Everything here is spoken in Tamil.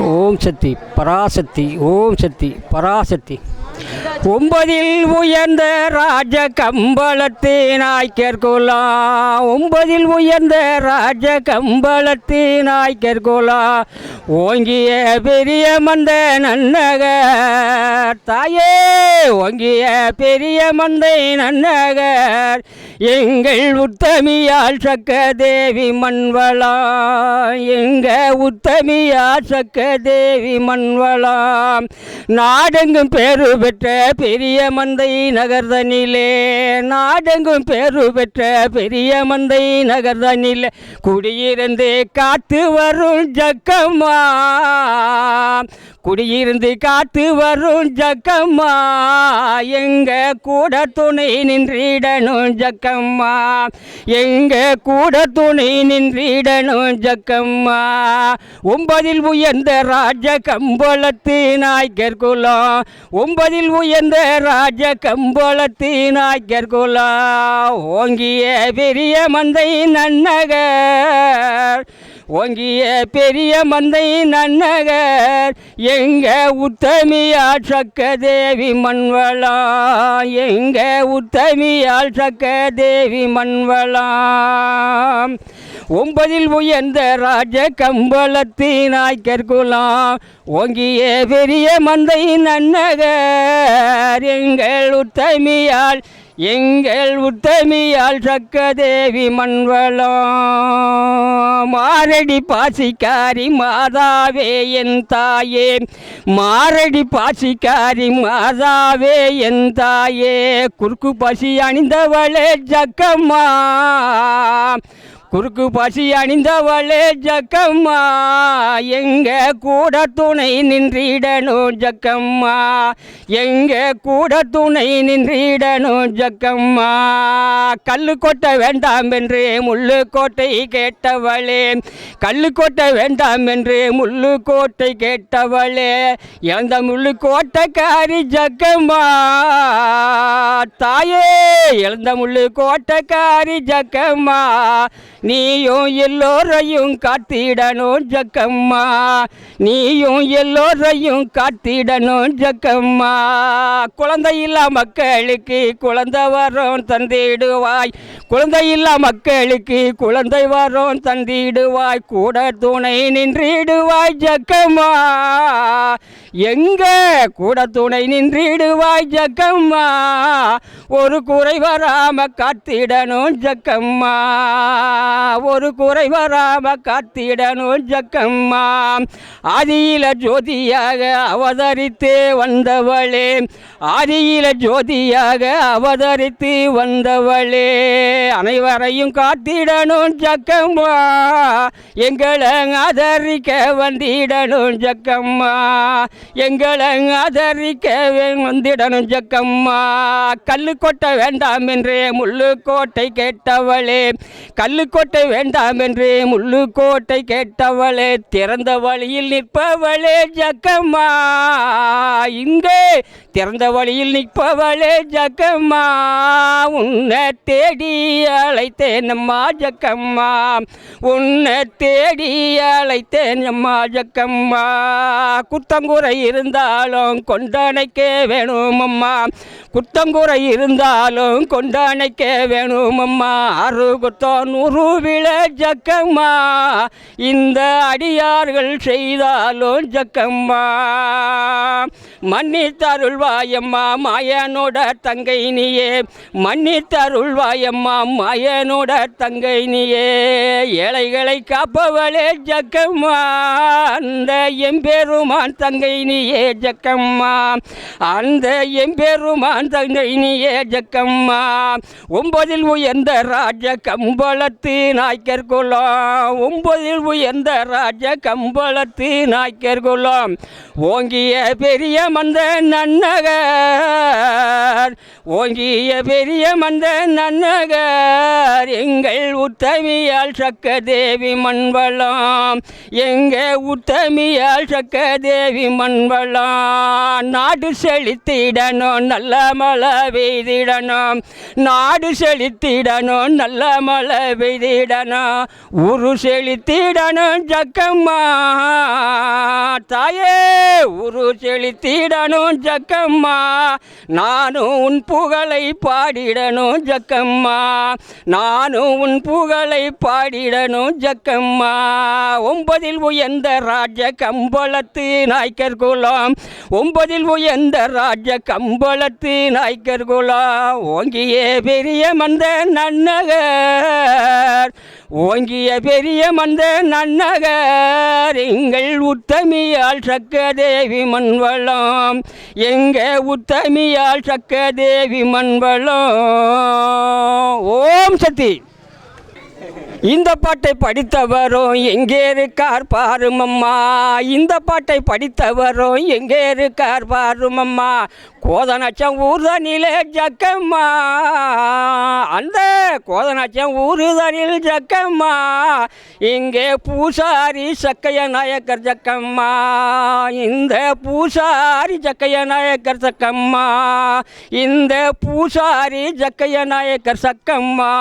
ஓம் சக்தி பராசக்தி. ஓம் சக்தி பராசக்தி. ஒன்பதில் உயர்ந்த ராஜ கம்பளத்தினாய்க்கர்கோலா, ஒன்பதில் உயர்ந்த ராஜ கம்பளத்தினாய்க்கர்கோலா, ஓங்கிய பெரிய மந்த நன்னகர் தாயே, ஓங்கிய பெரிய மந்தை நன்னகர் எங்கள் உத்தமியால் சக்க தேவி மண்வளா, எங்க உத்தமியால் சக்க தேவி மண்வளா, நாடெங்கும் பேரு பெற்ற பெரிய மந்தை நகர்தனிலே, நாடெங்கும் பேரு பெற்ற பெரிய மந்தை நகர்தனிலே குடியிருந்து காத்து வரும் ஜக்கம்மா, குடியிருந்து காத்து வரும் ஜக்கம்மா, எங்க கூட துணை நின்றிடணும் ஜக்கம்மா, எங்க கூட துணை நின்றிடணும் ஜக்கம்மா. ஒன்பதில் உயர்ந்த ராஜ கம்பளத்து நாய்க்கர்குலம், ஒன்பதில் உயர்ந்த ராஜ கம்பளத்து நாய்க்கர்குலம், ஓங்கிய பெரிய மந்தை நன்னகர், ஓங்கிய பெரிய மந்தை நன்னகர் எங்க உத்தமியால் சக்க தேவி மண்வளா, எங்க உத்தமியால் சக்க தேவி மண்வளா. ஒன்பதில் உயர்ந்த ராஜ கம்பளத்தினாய்க்கர்குலம், ஓங்கிய பெரிய மந்தை நன்னகர் எங்கள் உத்தமியால், எங்கள் உத்தமியால் சக்க தேவி மண்வளம். மாரடி பாசிக்காரி மாதாவே என் தாயே, மாரடி பாசிக்காரி மாதாவே என் தாயே, குறுக்கு பசி அணிந்தவளே ஜக்கம்மா, குறுக்கு பசி அணிந்தவளே ஜக்கம்மா, எங்க கூட துணை நின்றிடணும் ஜக்கம்மா, எங்க கூட துணை நின்றிடணும் ஜக்கம்மா. கல்லு கொட்ட வேண்டாம் என்று முள்ளு கோட்டை கேட்டவளே, கல்லு கொட்ட வேண்டாம் என்று முள்ளு கோட்டை கேட்டவளே, எந்த முள்ளு கோட்டைக்காரி ஜக்கம்மா தாயே, எழுந்த முள்ளு கோட்டைக்காரி ஜக்கம்மா, நீயும் எல்லோரையும் காத்திடணும் ஜக்கம்மா, நீயும் எல்லோரையும் காத்திடணும் ஜக்கம்மா. குழந்தையில்லா மக்களுக்கு குழந்தை வரம் தந்திடுவாய், குழந்தையில்லா மக்களுக்கு குழந்தை வரம் தந்திடுவாய், கூட துணை நின்றிடுவாய் ஜக்கம்மா, எங்க கூட துணை நின்றிடுவாய் ஜக்கம்மா, ஒரு குறை வராம காத்திடணும் ஜக்கம்மா, ஒரு குறை வராம காத்திடணும் ஜக்கம்மா. ஆதியில ஜோதியாக அவதரித்து வந்தவளே, ஆதியில ஜோதியாக அவதரித்து வந்தவளே, அனைவரையும் காத்திடணும் ஜக்கம்மா, எங்களை ஆதரிக்க வந்திடணும் ஜக்கம்மா, எங்களை ஆதரிக்க வந்திடணும் ஜக்கம்மா. கல்லு கொட்ட வேண்டாம் என்று முள்ளு கோட்டை கேட்டவளே, கல்லு கோட்டை வேண்டாம் என்று முள்ளு கோட்டை கேட்டவளே, திறந்த வழியில் நிற்பவளே ஜக்கம்மா, இங்கே திறந்த வழியில் நிற்பவளே ஜக்கம்மா, உன்னை தேடி அழைத்தேன் அம்மா ஜக்கம்மா, உன்னை தேடி அழைத்தேன் அம்மா ஜக்கம்மா. குத்தங்குறை இருந்தாலும் கொண்டனைக்க வேணும் அம்மா, குத்தங்குறை இருந்தாலும் கொண்டனைக்க வேணும் அம்மா, அரு குத்தம் நூறுவிழ ஜக்கம்மா, இந்த அடியார்கள் செய்தாலும் ஜக்கம்மா. மன்னித்தருள்வாயம்மா மாயனோட தங்கை நீயே, மன்னித்தருள்வாயம்மா மாயனோட தங்கை நீயே, ஏழைகளை காப்பவளே ஜக்கம்மா, அந்த எம்பெருமான் தங்கை நீயே ஜக்கம்மா, அந்த எம்பெருமான் தங்கை நீயே ஜக்கம்மா. ஒன்பதில் உயர்ந்த ராஜ கம்பளத்து நாய்க்கர்குலம், ஒன்பதில் உயர்ந்த ராஜ கம்பளத்து நாய்க்கர்குலம், ஓங்கிய பெரிய மந்த நன்னகர், ஓங்கிய பெரிய மந்த நன்னகர் எங்கள் உத்தமியால் சக்க தேவி மண்வளம், எங்க உத்தமியால் சக்க தேவி மண்வளம். நாடு செழித்திடணும் நல்ல மழை பெய்திடணும், நாடு செழித்திடணும் நல்ல மழை பெய்திடணும், ஊரு செழித்திடணும் ஜக்கம்மா, ஜக்கம்மா தாயே உரு செழித்திடணும் ஜக்கம்மா நானும் உன் புகழை பாடிடணும் ஜக்கம்மா நானும் உன் புகழை பாடிடணும் ஜக்கம்மா ஒன்பதில் உயர்ந்த ராஜ கம்பளத்து நாய்க்கர் குலம் ஒன்பதில் உயர்ந்த ராஜ கம்பளத்து நாய்க்கர் குலம் ஓங்கிய பெரிய மந்த நன்னகர் ஓங்கிய பெரிய மந்த நன்னகர் எங்கள் உத்தமியால் சக்கதேவி மண்வளம் எங்க உத்தமியால் சக்கதேவி மண்வளம். ஓம் சக்தி. இந்த பாட்டை படித்தவரும் எங்கே இருக்கார் பாருமம்மா இந்த பாட்டை படித்தவரும் எங்கே இருக்கார் பாருமம்மா கோதநாச்சம் ஊர்தனிலே ஜக்கம்மா அந்த கோதநாச்சம் ஊருதனில் ஜக்கம்மா இங்கே பூசாரி சக்கைய நாயக்கர் ஜக்கம்மா இந்த பூசாரி ஜக்கைய நாயக்கர் சக்கம்மா இந்த பூசாரி ஜக்கைய நாயக்கர் சக்கம்மா.